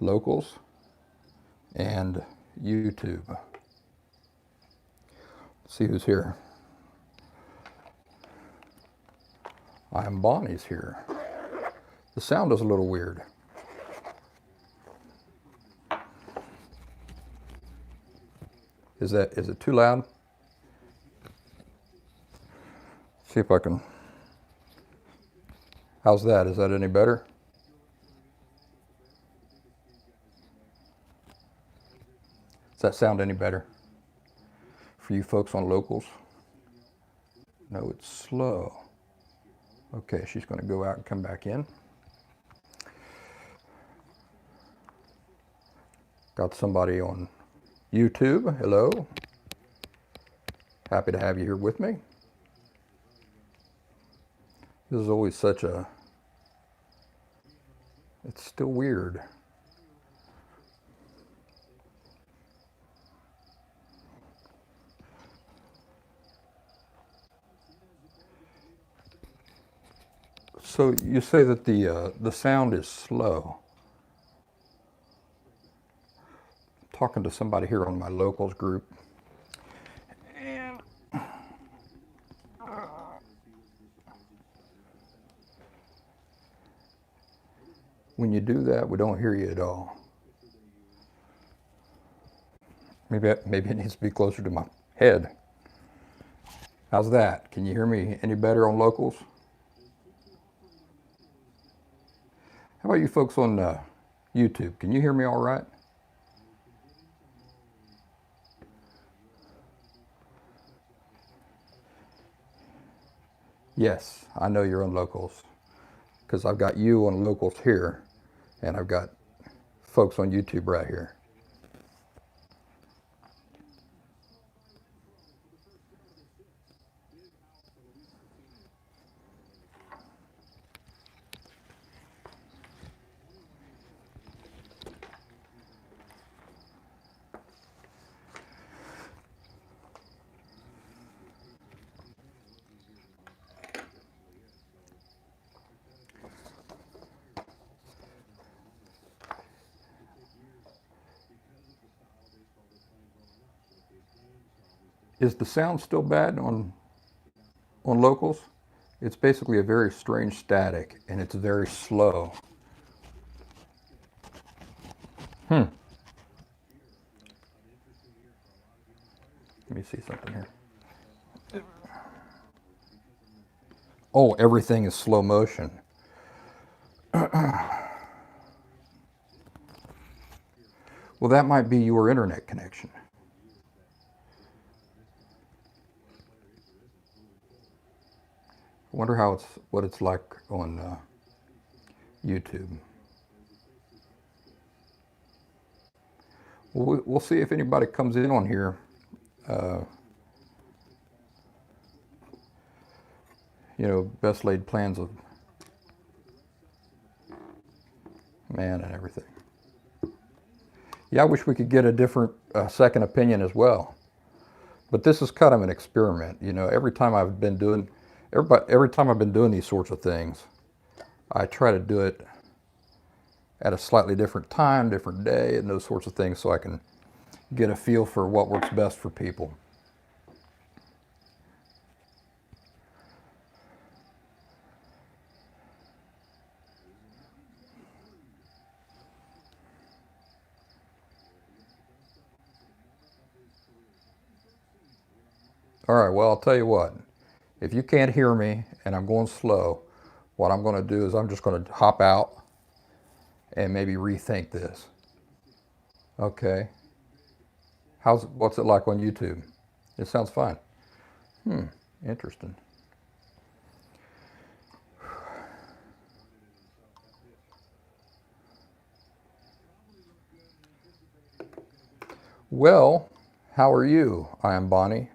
locals and YouTube. Let's see who's here. I'm Bonnie's here. The sound is a little weird. Is it too loud? See if I can. How's that? Is that any better? Does that sound any better for you folks on locals? No, it's slow. Okay, she's going to go out and come back in. Got somebody on YouTube. Hello. Happy to have you here with me. This is always such a, it's still weird. So you say that the sound is slow. I'm talking to somebody here on my locals group. And when you do that, we don't hear you at all. Maybe it needs to be closer to my head. How's that? Can you hear me any better on locals? How about you folks on YouTube? Can you hear me all right? Yes, I know you're on locals because I've got you on locals here and I've got folks on YouTube right here. Is the sound still bad on locals? It's basically a very strange static and it's very slow. Let me see something here. Oh, everything is slow motion. Well, that might be your internet connection. I wonder what it's like on YouTube. We'll see if anybody comes in on here. You know, best laid plans of man and everything. Yeah, I wish we could get a different second opinion as well. But this is kind of an experiment. You know, every time I've been doing these sorts of things, I try to do it at a slightly different time, different day, and those sorts of things so I can get a feel for what works best for people. All right, well, I'll tell you what. If you can't hear me and I'm going slow, what I'm going to do is I'm just going to hop out and maybe rethink this. Okay. What's it like on YouTube? It sounds fine. Interesting. Well, how are you? I am Bonnie.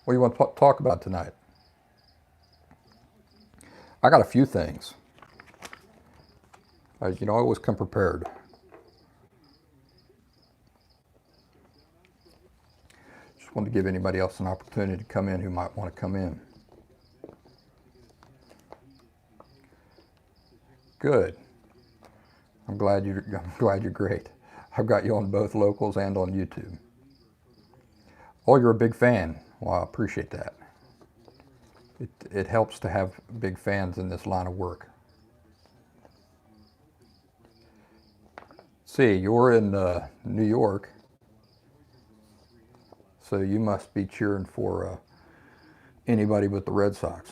What do you want to talk about tonight? I got a few things. I always come prepared. Just wanted to give anybody else an opportunity to come in who might want to come in. Good. I'm glad you're great. I've got you on both locals and on YouTube. Oh, you're a big fan. Well, I appreciate that. It helps to have big fans in this line of work. See, you're in New York, so you must be cheering for anybody but the Red Sox.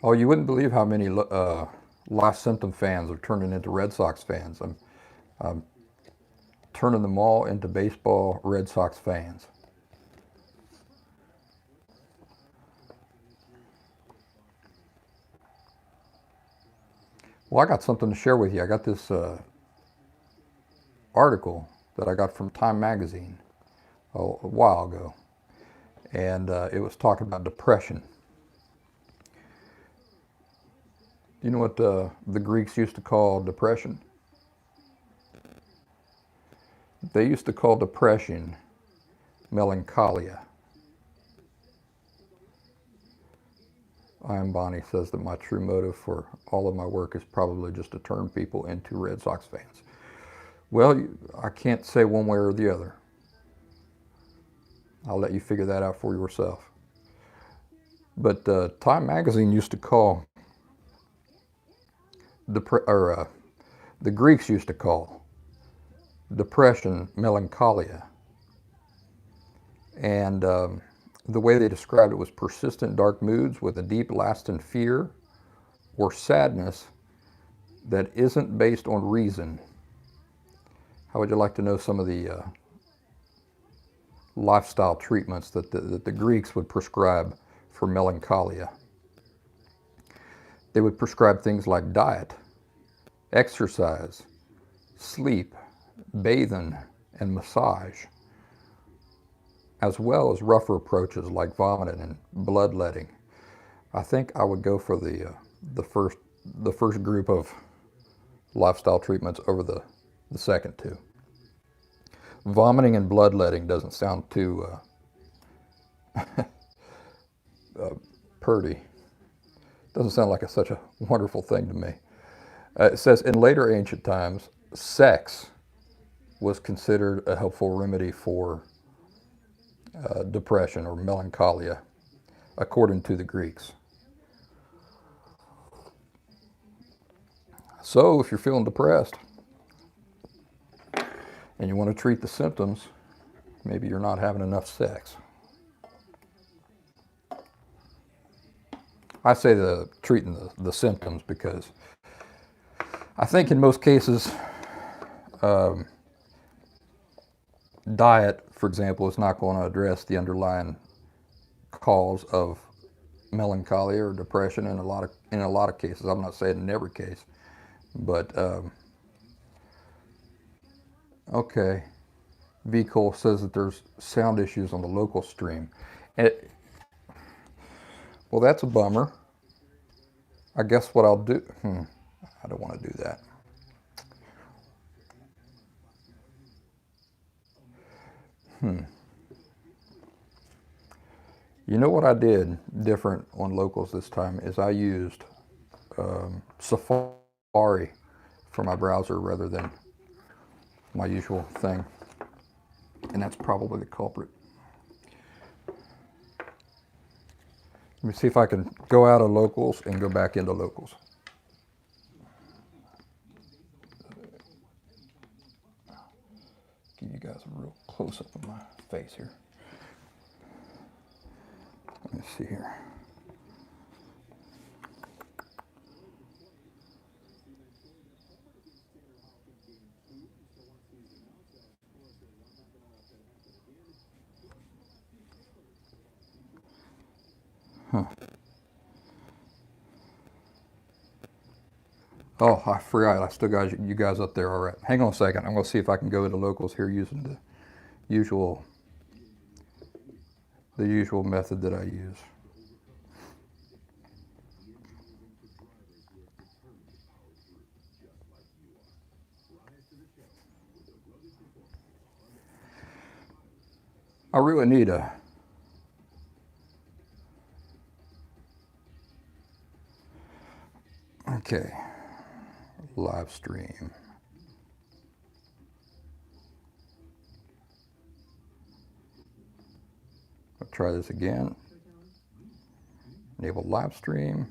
Oh, you wouldn't believe how many Lost Symptom fans are turning into Red Sox fans. I'm turning them all into baseball Red Sox fans. Well, I got something to share with you. I got this article that I got from Time Magazine a while ago, and it was talking about depression. Do you know what the Greeks used to call depression? They used to call depression melancholia. Ian Bonnie says that my true motive for all of my work is probably just to turn people into Red Sox fans. Well, I can't say one way or the other. I'll let you figure that out for yourself. But Time Magazine used to call the Greeks used to call depression melancholia, and the way they described it was persistent dark moods with a deep lasting fear or sadness that isn't based on reason. How would you like to know some of the lifestyle treatments that the Greeks would prescribe for melancholia? They would prescribe things like diet, exercise, sleep, bathing, and massage, as well as rougher approaches like vomiting and bloodletting. I think I would go for the first group of lifestyle treatments over the second two. Vomiting and bloodletting doesn't sound too purty. Doesn't sound like such a wonderful thing to me. It says in later ancient times, sex was considered a helpful remedy for depression or melancholia, according to the Greeks. So if you're feeling depressed and you want to treat the symptoms, maybe you're not having enough sex. I say treating the symptoms because I think in most cases, diet, for example, is not going to address the underlying cause of melancholia or depression in a lot of cases. I'm not saying in every case, but okay. V. Cole says that there's sound issues on the local stream. Well, that's a bummer. I guess what I'll do. I don't want to do that. You know what I did different on locals this time is I used Safari for my browser rather than my usual thing. And that's probably the culprit. Let me see if I can go out of locals and go back into locals. Give you guys a real close up of my face here. Let me see here. Oh, I forgot. I still got you guys up there. All right. Hang on a second. I'm going to see if I can go into locals here using the usual method that I use. I really need a okay live stream. I'll try this again. Enable live stream.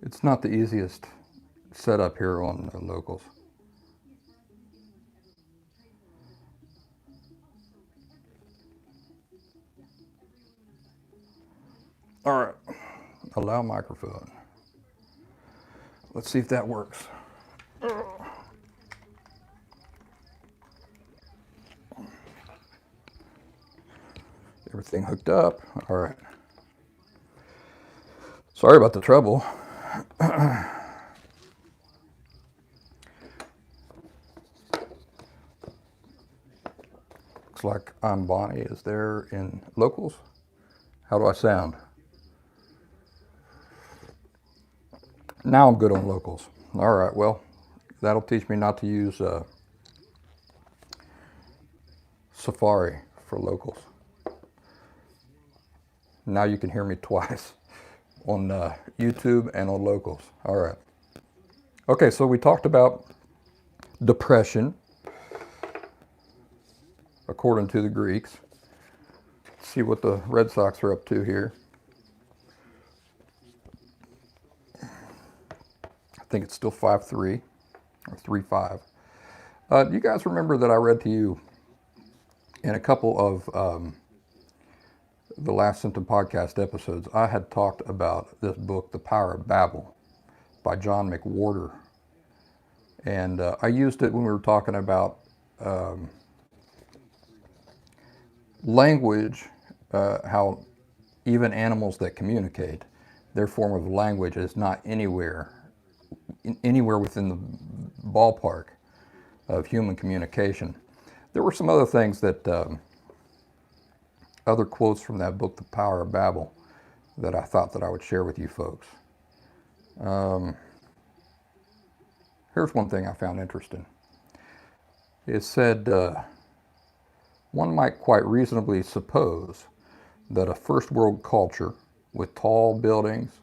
It's not the easiest setup here on Locals. All right, allow microphone. Let's see if that works. Everything hooked up. All right. Sorry about the trouble. Looks like I'm Bonnie is there in Locals. How do I sound? Now I'm good on Locals. All right, well, that'll teach me not to use Safari for Locals. Now you can hear me twice on YouTube and on Locals. All right. Okay, so we talked about depression, according to the Greeks. Let's see what the Red Sox are up to here. I think it's still 5-3 or 3-5. Do you guys remember that I read to you in a couple of the Last Symptom podcast episodes? I had talked about this book, The Power of Babel, by John McWhorter. And I used it when we were talking about language, how even animals that communicate, their form of language is not anywhere within the ballpark of human communication. There were some other things that, other quotes from that book, The Power of Babel, that I thought that I would share with you folks. Here's one thing I found interesting. It said, one might quite reasonably suppose that a first world culture with tall buildings,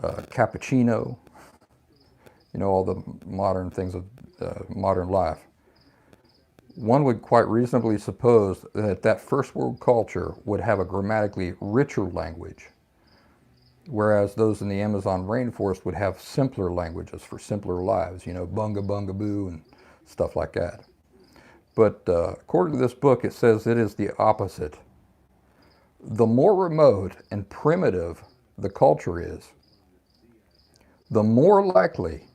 cappuccino, all the modern things of modern life, one would quite reasonably suppose that that first world culture would have a grammatically richer language, whereas those in the Amazon rainforest would have simpler languages for simpler lives, bunga bunga boo and stuff like that. But according to this book, it says it is the opposite. The more remote and primitive the culture is, the more likely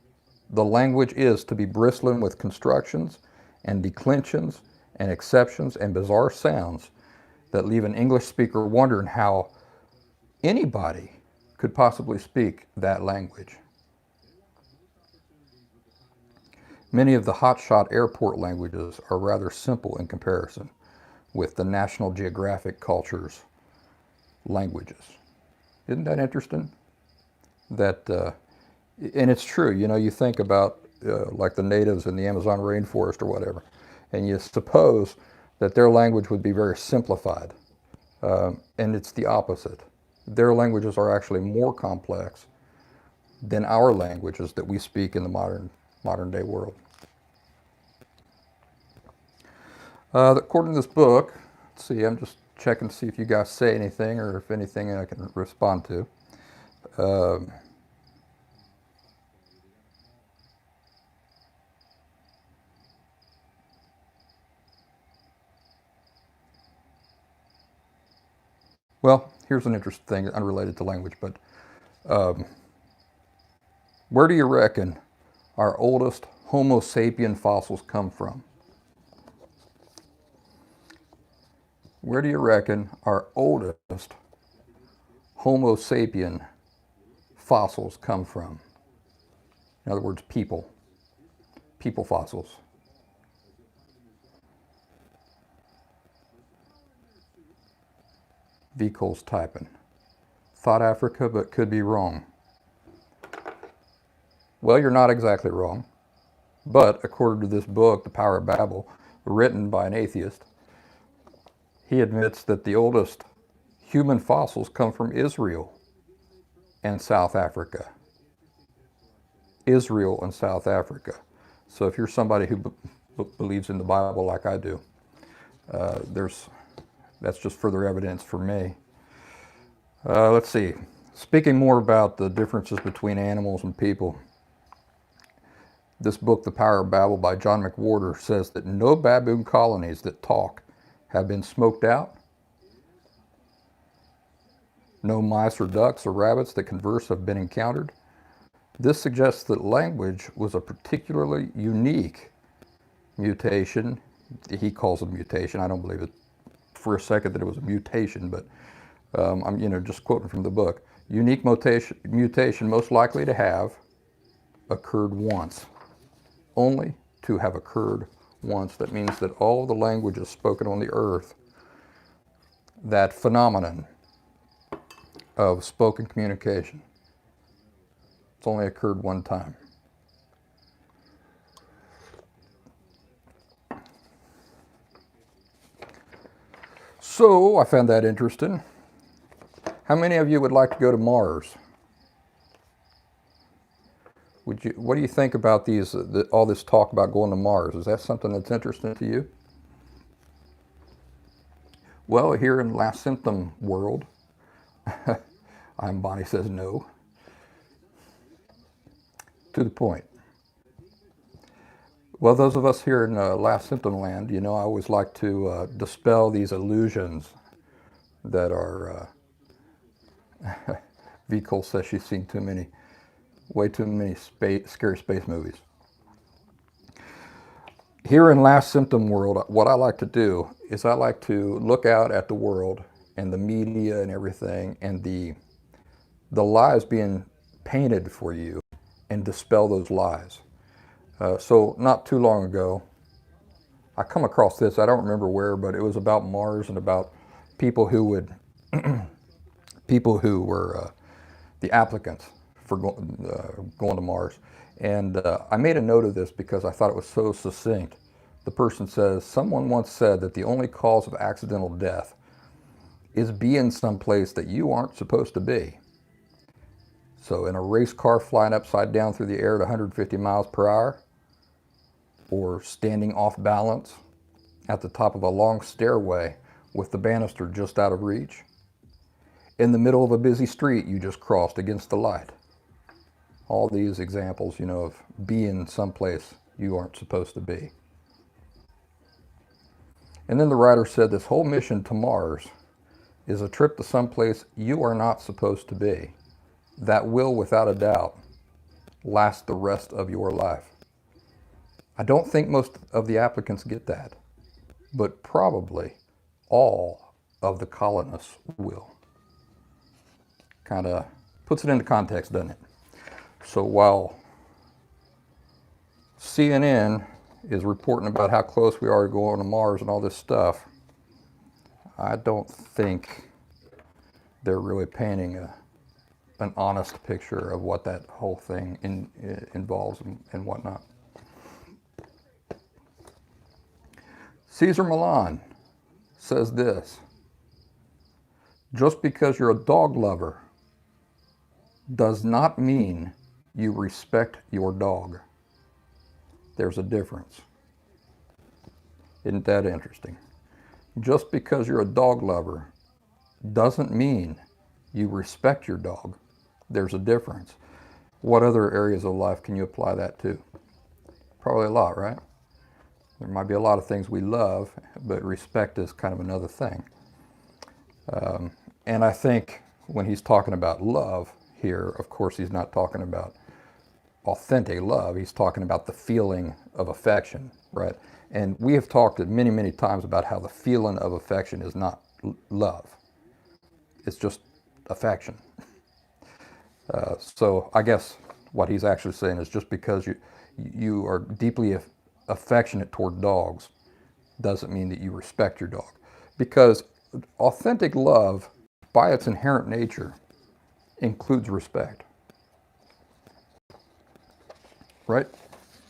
the language is to be bristling with constructions and declensions and exceptions and bizarre sounds that leave an English speaker wondering how anybody could possibly speak that language. Many of the hotshot airport languages are rather simple in comparison with the National Geographic culture's languages. Isn't that interesting? That, and it's true, you think about like the natives in the Amazon rainforest or whatever, and you suppose that their language would be very simplified. And it's the opposite. Their languages are actually more complex than our languages that we speak in the modern day world. According to this book, let's see, I'm just checking to see if you guys say anything or if anything I can respond to. Well, here's an interesting thing, unrelated to language, but where do you reckon our oldest Homo sapien fossils come from? Where do you reckon our oldest Homo sapien fossils come from? In other words, people. people fossils. V. Cole's typing. Thought Africa, but could be wrong. Well, you're not exactly wrong. But according to this book, The Power of Babel, written by an atheist, he admits that the oldest human fossils come from Israel and South Africa. Israel and South Africa. So if you're somebody who believes in the Bible like I do, that's just further evidence for me. Let's see. Speaking more about the differences between animals and people, this book, The Power of Babel by John McWhorter, says that no baboon colonies that talk have been smoked out. No mice or ducks or rabbits that converse have been encountered. This suggests that language was a particularly unique mutation. He calls it a mutation. I don't believe it for a second that it was a mutation, but I'm just quoting from the book. Unique mutation most likely to have occurred once. Only to have occurred once. That means that all the languages spoken on the earth, that phenomenon of spoken communication, it's only occurred one time. So I found that interesting. How many of you would like to go to Mars? What do you think about all this talk about going to Mars? Is that something that's interesting to you? Well, here in Last Symptom world, Bonnie says no. To the point. Well, those of us here in Last Symptom land, I always like to dispel these illusions that are, V. Cole says she's seen way too many scary space movies. Here in Last Symptom world, what I like to do is I like to look out at the world and the media and everything and the lies being painted for you and dispel those lies. So not too long ago, I come across this, I don't remember where, but it was about Mars and about people who were the applicants for going to Mars. And I made a note of this because I thought it was so succinct. The person says, someone once said that the only cause of accidental death is being someplace that you aren't supposed to be. So in a race car flying upside down through the air at 150 miles per hour, or standing off balance at the top of a long stairway with the banister just out of reach, in the middle of a busy street you just crossed against the light. All these examples, of being someplace you aren't supposed to be. And then the writer said this whole mission to Mars is a trip to someplace you are not supposed to be, that will, without a doubt, last the rest of your life. I don't think most of the applicants get that, but probably all of the colonists will. Kind of puts it into context, doesn't it? So while CNN is reporting about how close we are to going to Mars and all this stuff, I don't think they're really painting an honest picture of what that whole thing involves and whatnot. Cesar Millan says this: just because you're a dog lover does not mean you respect your dog. There's a difference. Isn't that interesting? Just because you're a dog lover doesn't mean you respect your dog. There's a difference. What other areas of life can you apply that to? Probably a lot, right? There might be a lot of things we love, but respect is kind of another thing. And I think when he's talking about love here, of course, he's not talking about authentic love. He's talking about the feeling of affection, right? And we have talked many, many times about how the feeling of affection is not love. It's just affection. So I guess what he's actually saying is just because you are deeply affectionate toward dogs doesn't mean that you respect your dog. Because authentic love, by its inherent nature, includes respect. Right?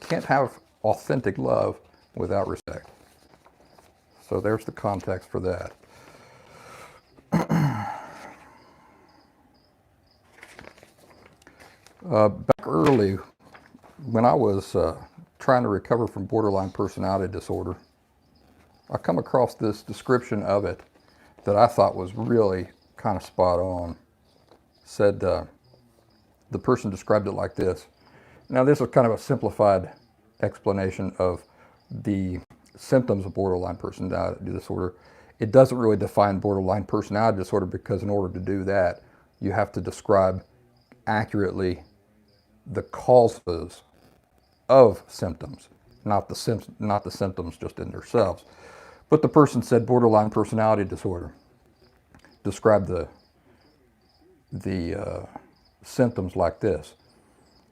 Can't have authentic love without respect. So there's the context for that. Back early, when I was trying to recover from borderline personality disorder, I come across this description of it that I thought was really kind of spot on. Said the person described it like this. Now this is kind of a simplified explanation of the symptoms of borderline personality disorder. It doesn't really define borderline personality disorder because in order to do that, you have to describe accurately the causes of symptoms, not the symptoms just in themselves. But the person said borderline personality disorder. Described the symptoms like this.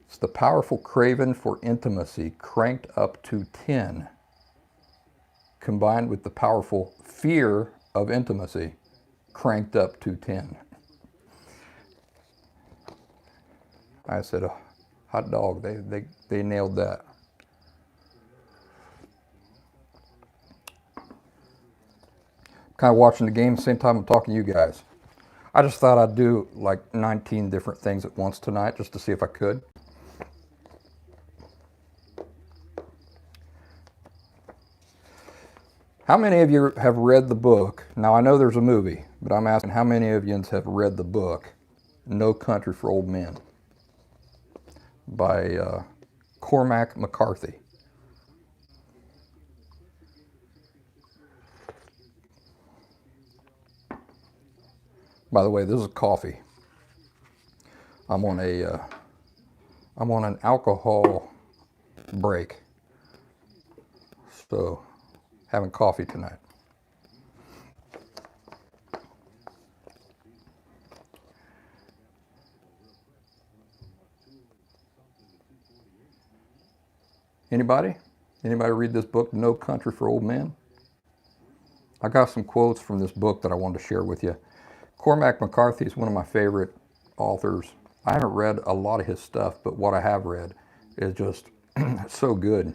It's the powerful craving for intimacy cranked up to 10, combined with the powerful fear of intimacy cranked up to 10. I said, oh, hot dog, they nailed that. Kind of watching the game, same time I'm talking to you guys. I just thought I'd do like 19 different things at once tonight just to see if I could. How many of you have read the book? Now I know there's a movie, but I'm asking how many of you have read the book, No Country for Old Men, by Cormac McCarthy. By the way, this is coffee. I'm on an alcohol break, so having coffee tonight. Anybody? Anybody read this book, No Country for Old Men? I got some quotes from this book that I wanted to share with you. Cormac McCarthy is one of my favorite authors. I haven't read a lot of his stuff, but what I have read is just so good.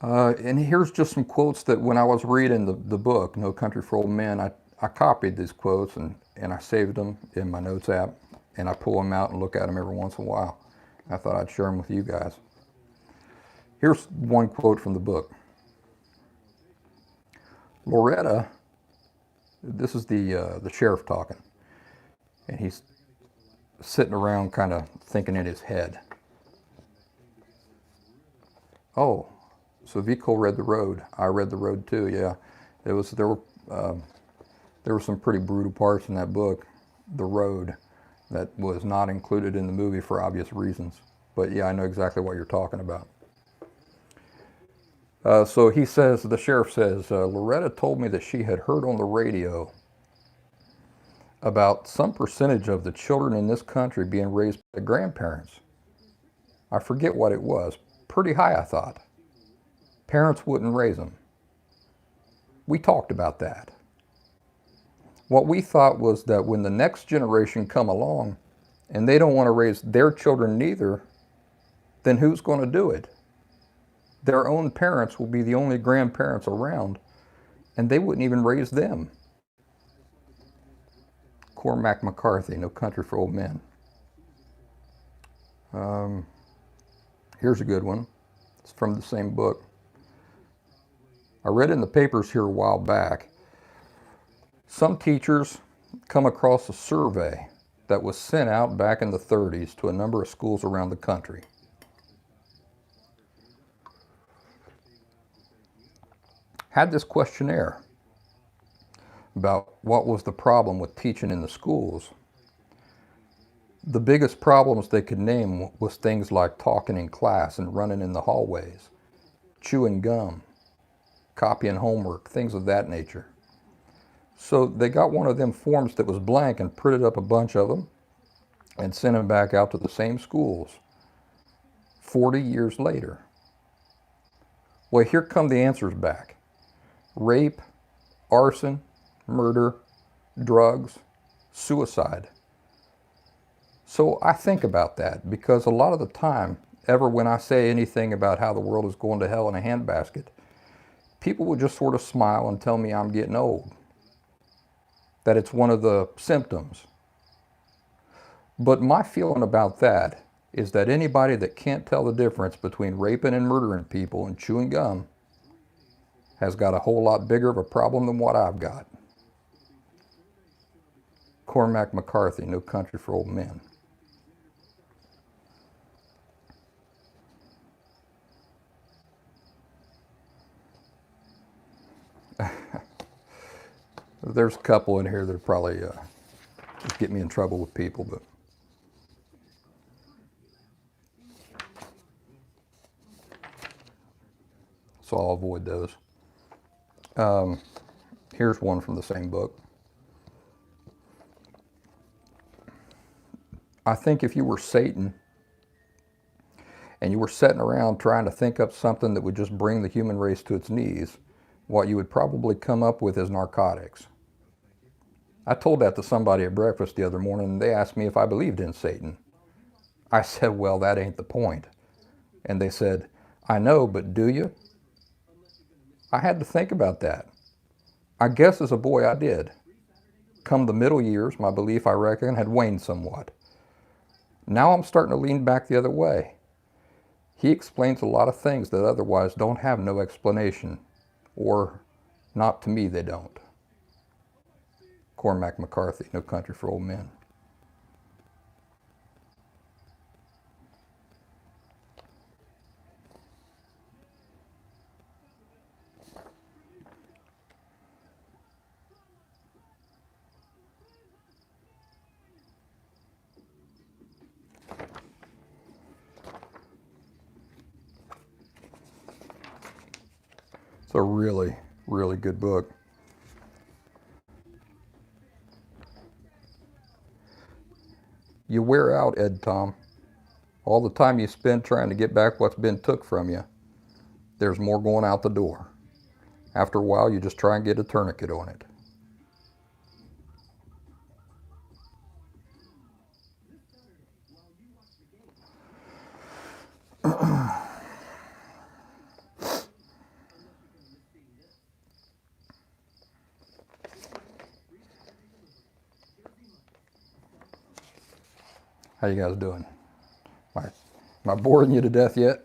And here's just some quotes that when I was reading the book, No Country for Old Men, I copied these quotes and I saved them in my notes app, and I pull them out and look at them every once in a while. I thought I'd share them with you guys. Here's one quote from the book. Loretta, this is the sheriff talking, and he's sitting around kind of thinking in his head. Oh, so Vico read The Road. I read The Road too. Yeah, there were some pretty brutal parts in that book, The Road, that was not included in the movie for obvious reasons. But yeah, I know exactly what you're talking about. So he says, the sheriff says, Loretta told me that she had heard on the radio about some percentage of the children in this country being raised by grandparents. I forget what it was. Pretty high, I thought. Parents wouldn't raise them. We talked about that. What we thought was that when the next generation come along and they don't want to raise their children neither, then who's going to do it? Their own parents will be the only grandparents around, and they wouldn't even raise them. Cormac McCarthy, No Country for Old Men. Here's a good one. It's from the same book. I read in the papers here a while back. Some teachers come across a survey that was sent out back in the 30s to a number of schools around the country. Had this questionnaire about what was the problem with teaching in the schools. The biggest problems they could name was things like talking in class and running in the hallways, chewing gum, copying homework, things of that nature. So they got one of them forms that was blank and printed up a bunch of them and sent them back out to the same schools. 40 years later. Well, here come the answers back. Rape, arson, murder, drugs, suicide. So I think about that because a lot of the time, ever when I say anything about how the world is going to hell in a handbasket, people will just sort of smile and tell me I'm getting old, that it's one of the symptoms. But my feeling about that is that anybody that can't tell the difference between raping and murdering people and chewing gum has got a whole lot bigger of a problem than what I've got. Cormac McCarthy, No Country for Old Men. There's a couple in here that probably just get me in trouble with people, but so I'll avoid those. Here's one from the same book. I think if you were Satan and you were sitting around trying to think up something that would just bring the human race to its knees, what you would probably come up with is narcotics. I told that to somebody at breakfast the other morning, and they asked me if I believed in Satan. I said, well, that ain't the point. And they said, I know, but do you? I had to think about that. I guess as a boy I did. Come the middle years, my belief, I reckon, had waned somewhat. Now I'm starting to lean back the other way. He explains a lot of things that otherwise don't have no explanation, or not to me they don't. Cormac McCarthy, No Country for Old Men. It's a really, really good book. You wear out, Ed Tom. All the time you spend trying to get back what's been took from you, there's more going out the door. After a while, you just try and get a tourniquet on it. How you guys doing? Am I boring you to death yet?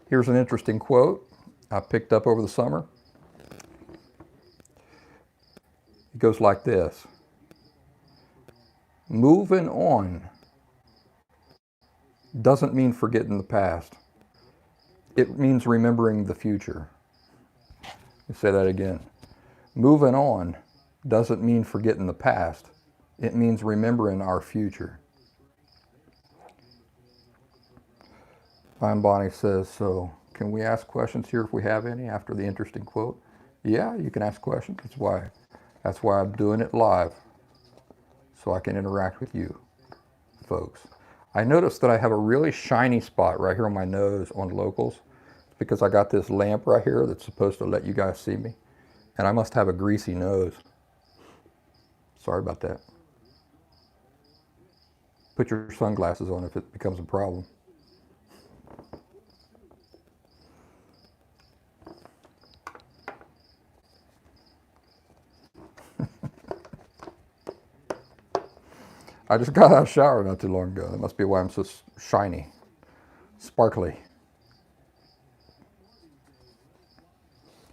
Here's an interesting quote I picked up over the summer. It goes like this. Moving on doesn't mean forgetting the past. It means remembering the future. Let me say that again. Moving on doesn't mean forgetting the past. It means remembering our future. Bonnie says, so can we ask questions here if we have any after the interesting quote? Yeah, you can ask questions. That's why I'm doing it live, so I can interact with you folks. I noticed that I have a really shiny spot right here on my nose on locals because I got this lamp right here that's supposed to let you guys see me. And I must have a greasy nose. Sorry about that. Put your sunglasses on if it becomes a problem. I just got out of the shower not too long ago. That must be why I'm so shiny, sparkly.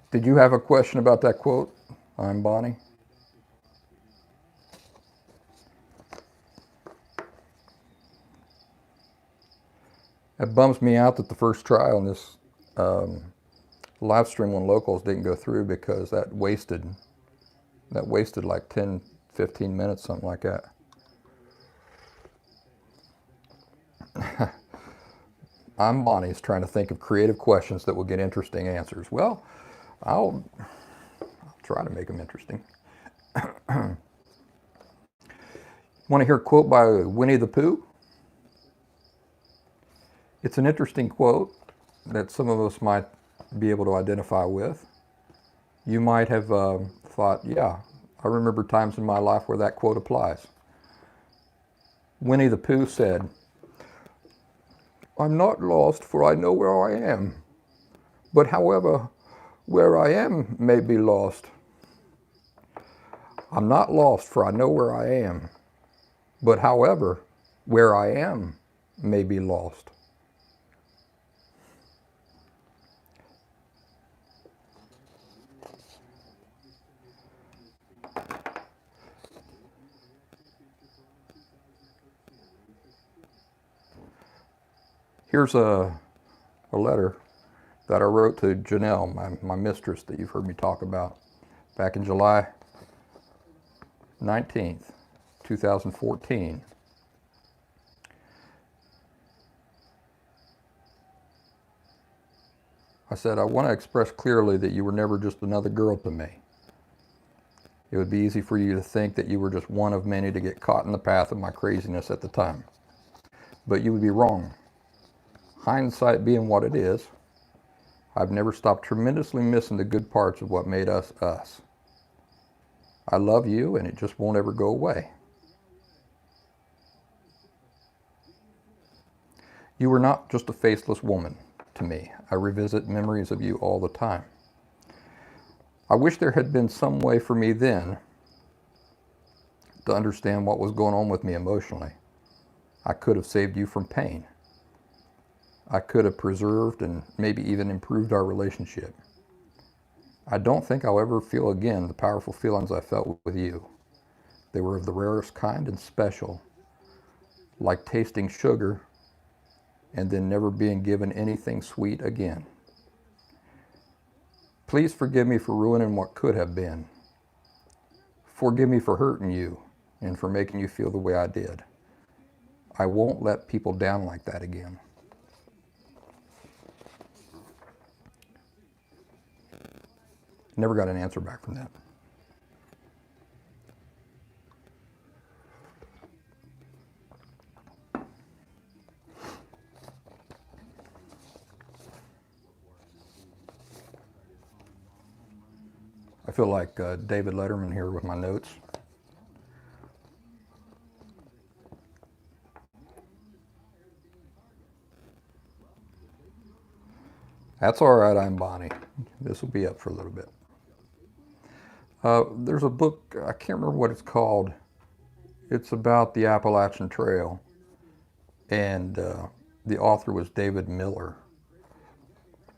Did you have a question about that quote? I'm Bonnie. It bums me out that the first trial in this live stream on locals didn't go through because that wasted like 10, 15 minutes, something like that. I'm Bonnie's trying to think of creative questions that will get interesting answers. Well, I'll try to make them interesting. Want to hear a quote by Winnie the Pooh? It's an interesting quote that some of us might be able to identify with. You might have thought, yeah, I remember times in my life where that quote applies. Winnie the Pooh said, "I'm not lost, for I know where I am. But however, where I am may be lost. I'm not lost, for I know where I am. But however, where I am may be lost." Here's a letter that I wrote to Janelle, my mistress that you've heard me talk about, back in July 19th, 2014. I said, "I want to express clearly that you were never just another girl to me. It would be easy for you to think that you were just one of many to get caught in the path of my craziness at the time. But you would be wrong. Hindsight being what it is, I've never stopped tremendously missing the good parts of what made us us. I love you, and it just won't ever go away. You were not just a faceless woman to me. I revisit memories of you all the time. I wish there had been some way for me then to understand what was going on with me emotionally. I could have saved you from pain. I could have preserved and maybe even improved our relationship. I don't think I'll ever feel again the powerful feelings I felt with you. They were of the rarest kind and special, like tasting sugar and then never being given anything sweet again. Please forgive me for ruining what could have been. Forgive me for hurting you and for making you feel the way I did. I won't let people down like that again." Never got an answer back from that. I feel like David Letterman here with my notes. That's all right, I'm Bonnie. This will be up for a little bit. There's a book, I can't remember what it's called. It's about the Appalachian Trail, and the author was David Miller.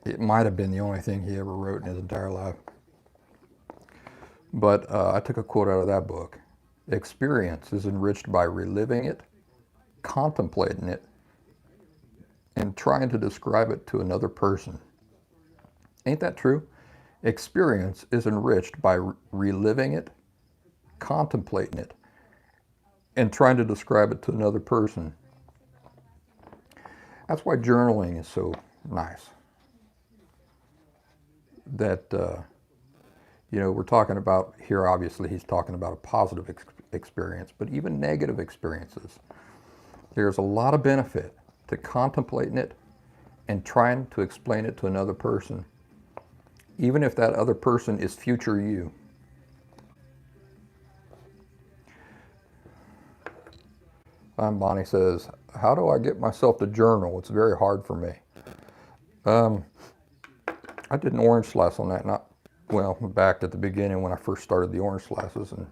It might have been the only thing he ever wrote in his entire life. But I took a quote out of that book. "Experience is enriched by reliving it, contemplating it, and trying to describe it to another person." Ain't that true? Experience is enriched by reliving it, contemplating it, and trying to describe it to another person. That's why journaling is so nice. That, we're talking about here, obviously, he's talking about a positive experience, but even negative experiences. There's a lot of benefit to contemplating it and trying to explain it to another person, even if that other person is future you. Bonnie says, "How do I get myself to journal? It's very hard for me." I did an orange slice on that, back at the beginning when I first started the orange slices. And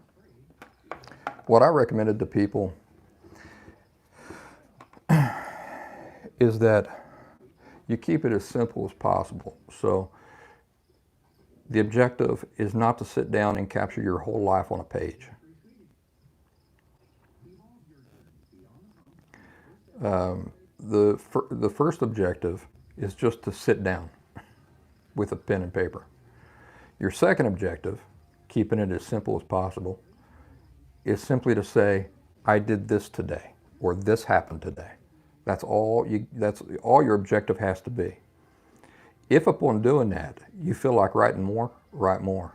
what I recommended to people is that you keep it as simple as possible. So the objective is not to sit down and capture your whole life on a page. The first objective is just to sit down with a pen and paper. Your second objective, keeping it as simple as possible, is simply to say, "I did this today," or "this happened today." That's all your objective has to be. If upon doing that, you feel like writing more, write more.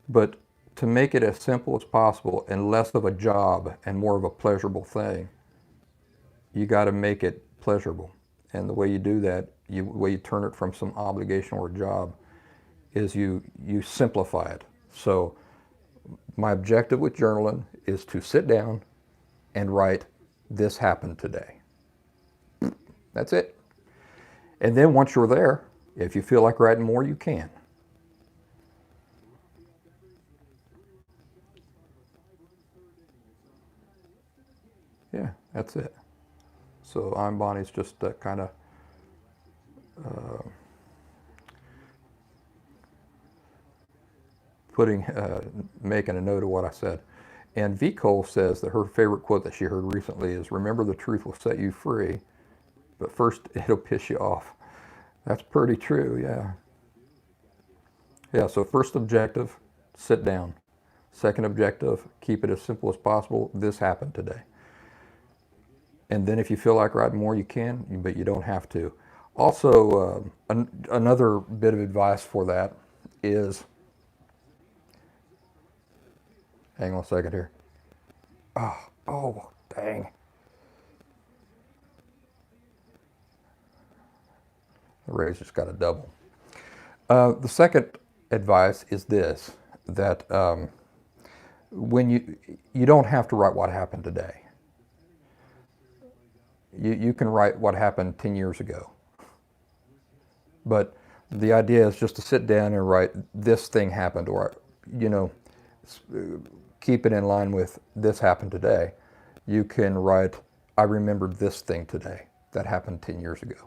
But to make it as simple as possible and less of a job and more of a pleasurable thing, you got to make it pleasurable. And the way you do that, the way you turn it from some obligation or a job, is you simplify it. So my objective with journaling is to sit down and write, this happened today. That's it. And then once you're there, if you feel like writing more, you can. Yeah, that's it. So I'm Bonnie's just kind of making a note of what I said. And V. Cole says that her favorite quote that she heard recently is, remember the truth will set you free, but first it'll piss you off. That's pretty true, yeah. Yeah, so first objective, sit down. Second objective, keep it as simple as possible. This happened today. And then if you feel like writing more, you can, but you don't have to. Also, another bit of advice for that is, hang on a second here. Oh, dang. The raise just got a double. The second advice is this, that when you don't have to write what happened today. You can write what happened 10 years ago. But the idea is just to sit down and write, this thing happened, or, keep it in line with, this happened today. You can write, I remembered this thing today that happened 10 years ago.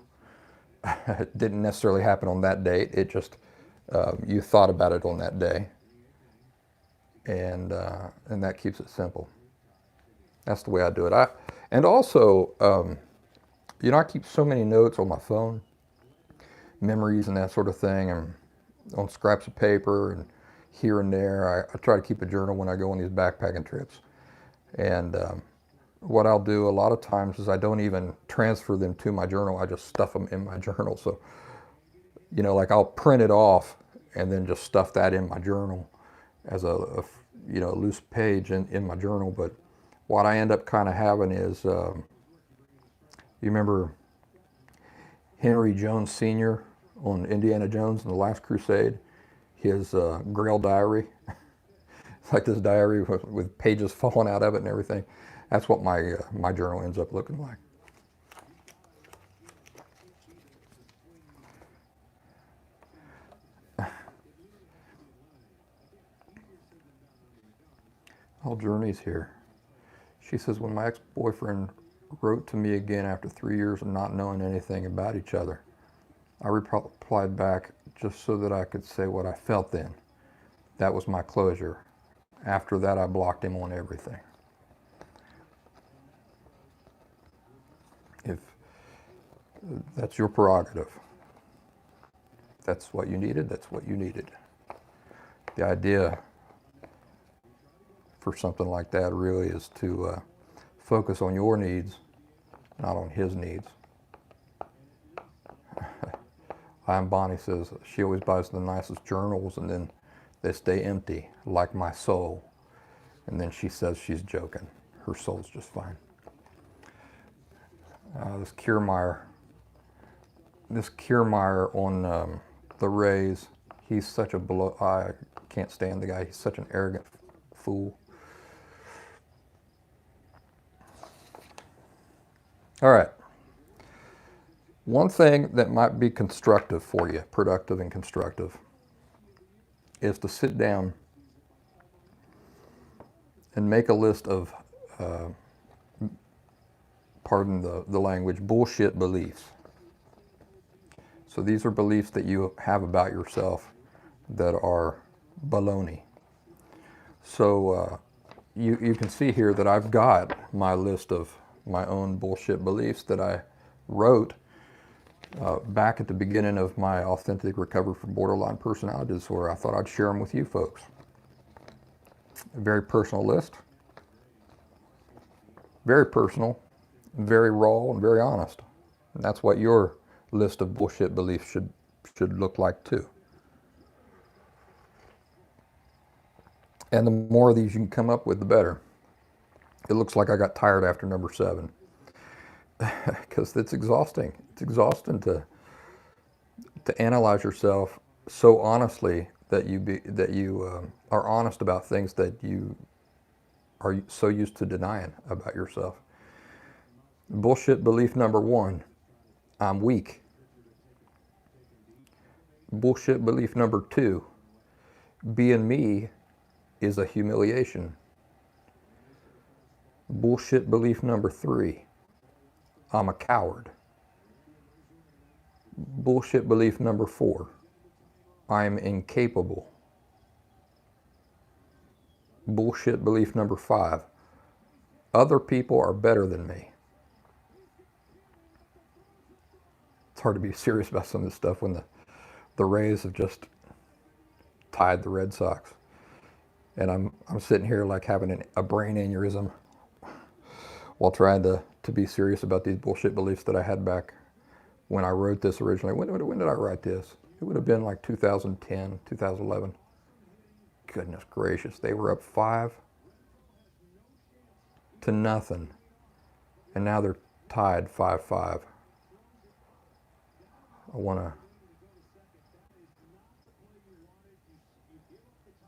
It didn't necessarily happen on that date. It just, you thought about it on that day. And that keeps it simple. That's the way I do it. And also, I keep so many notes on my phone, memories and that sort of thing, and on scraps of paper and here and there. I try to keep a journal when I go on these backpacking trips. And what I'll do a lot of times is I don't even transfer them to my journal. I just stuff them in my journal. So, like I'll print it off and then just stuff that in my journal as a loose page in my journal. But what I end up kind of having is, you remember Henry Jones Sr. on Indiana Jones and the Last Crusade? His Grail diary. It's like this diary with pages falling out of it and everything. That's what my journal ends up looking like. All Journey's here. She says, when my ex-boyfriend wrote to me again after 3 years of not knowing anything about each other, I replied back just so that I could say what I felt then. That was my closure. After that, I blocked him on everything. If that's your prerogative. That's what you needed, that's what you needed. The idea for something like that really is to focus on your needs, not on his needs. I'm Bonnie says she always buys the nicest journals and then they stay empty, like my soul. And then she says she's joking. Her soul's just fine. This Kiermaier on the Rays, he's such a I can't stand the guy. He's such an arrogant fool. All right. One thing that might be constructive for you, productive and constructive, is to sit down and make a list of, pardon the language, bullshit beliefs. So these are beliefs that you have about yourself that are baloney. So you can see here that I've got my list of my own bullshit beliefs that I wrote back at the beginning of my Authentic Recovery from Borderline Personality Disorder. I thought I'd share them with you folks. A very personal list. Very personal, very raw, and very honest. And that's what your list of bullshit beliefs should look like too. And the more of these you can come up with, the better. It looks like I got tired after number 7 because it's exhausting. It's exhausting to analyze yourself so honestly that you are honest about things that you are so used to denying about yourself. Bullshit belief number 1, I'm weak. Bullshit belief number 2, being me is a humiliation. Bullshit belief number 3, I'm a coward. Bullshit belief number 4, I'm incapable. Bullshit belief number 5, other people are better than me. It's hard to be serious about some of this stuff when the Rays have just tied the Red Sox. And I'm sitting here like having a brain aneurysm while trying to be serious about these bullshit beliefs that I had back when I wrote this originally. When did I write this? It would have been like 2010, 2011. Goodness gracious, they were up 5-0, and now they're tied 5-5. I want to.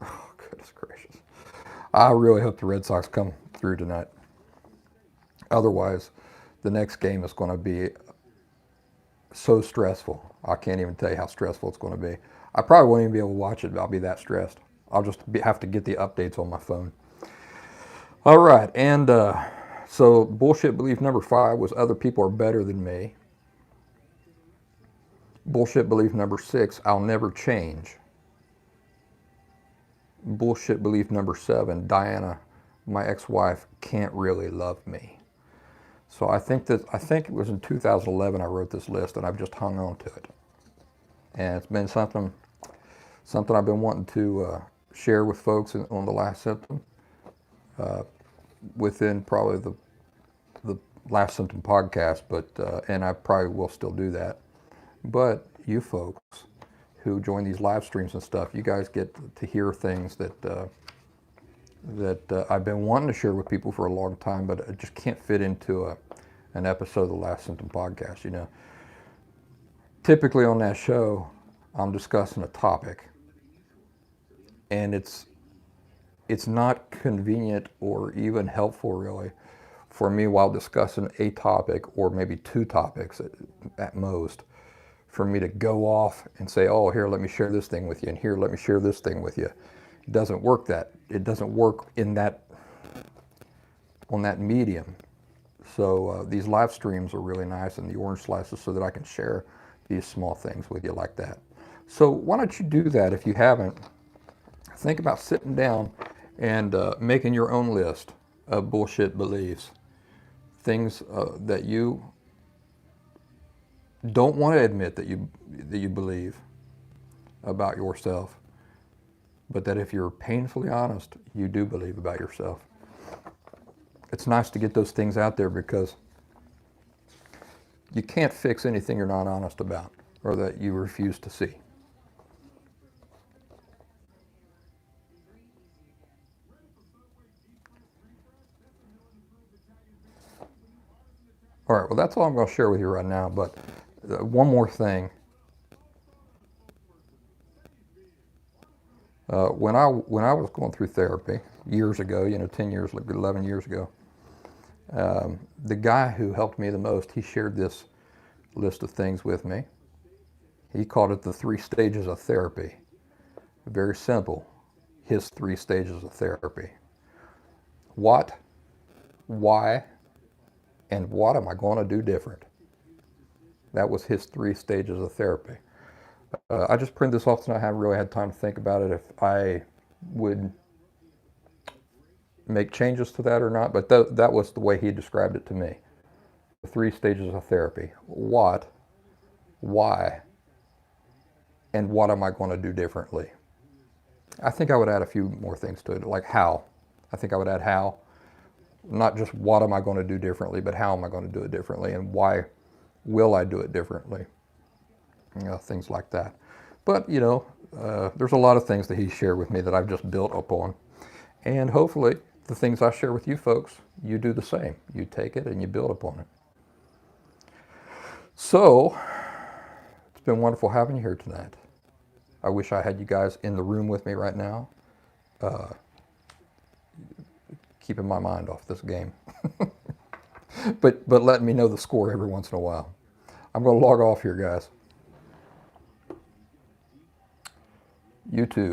Oh, goodness gracious. I really hope the Red Sox come through tonight. Otherwise, the next game is going to be so stressful. I can't even tell you how stressful it's going to be. I probably won't even be able to watch it. I'll be that stressed. I'll just have to get the updates on my phone. All right, and so bullshit belief number 5 was other people are better than me. Bullshit belief number 6, I'll never change. Bullshit belief number 7, Diana, my ex-wife, can't really love me. So I think it was in 2011 I wrote this list, and I've just hung on to it. And it's been something I've been wanting to share with folks on the last symptom. Within probably the last symptom podcast, but and I probably will still do that. But you folks who join these live streams and stuff, you guys get to hear things that I've been wanting to share with people for a long time, but it just can't fit into an episode of the Last Symptom podcast. You know, typically on that show, I'm discussing a topic, and it's not convenient or even helpful really for me while discussing a topic or maybe 2 topics at most, for me to go off and say, oh, here, let me share this thing with you, and here, let me share this thing with you. It doesn't work it doesn't work on that medium. So these live streams are really nice, and the orange slices, so that I can share these small things with you like that. So why don't you do that if you haven't? Think about sitting down and making your own list of bullshit beliefs, things that you don't want to admit that you believe about yourself, but that if you're painfully honest, you do believe about yourself. It's nice to get those things out there because you can't fix anything you're not honest about or that you refuse to see. All right, well, that's all I'm going to share with you right now, but one more thing. When I was going through therapy years ago, 10 years, 11 years ago, the guy who helped me the most, he shared this list of things with me. He called it the 3 stages of therapy. Very simple, his 3 stages of therapy. What, why, and what am I going to do different? That was his 3 stages of therapy. I just printed this off tonight. I haven't really had time to think about it if I would make changes to that or not, but that was the way he described it to me. The 3 stages of therapy. What, why, and what am I going to do differently? I think I would add a few more things to it, like how. I think I would add how. Not just what am I going to do differently, but how am I going to do it differently, and why will I do it differently? Things like that. But, there's a lot of things that he shared with me that I've just built upon. And hopefully the things I share with you folks, you do the same. You take it and you build upon it. So, it's been wonderful having you here tonight. I wish I had you guys in the room with me right now, keeping my mind off this game. but letting me know the score every once in a while. I'm going to log off here, guys. YouTube.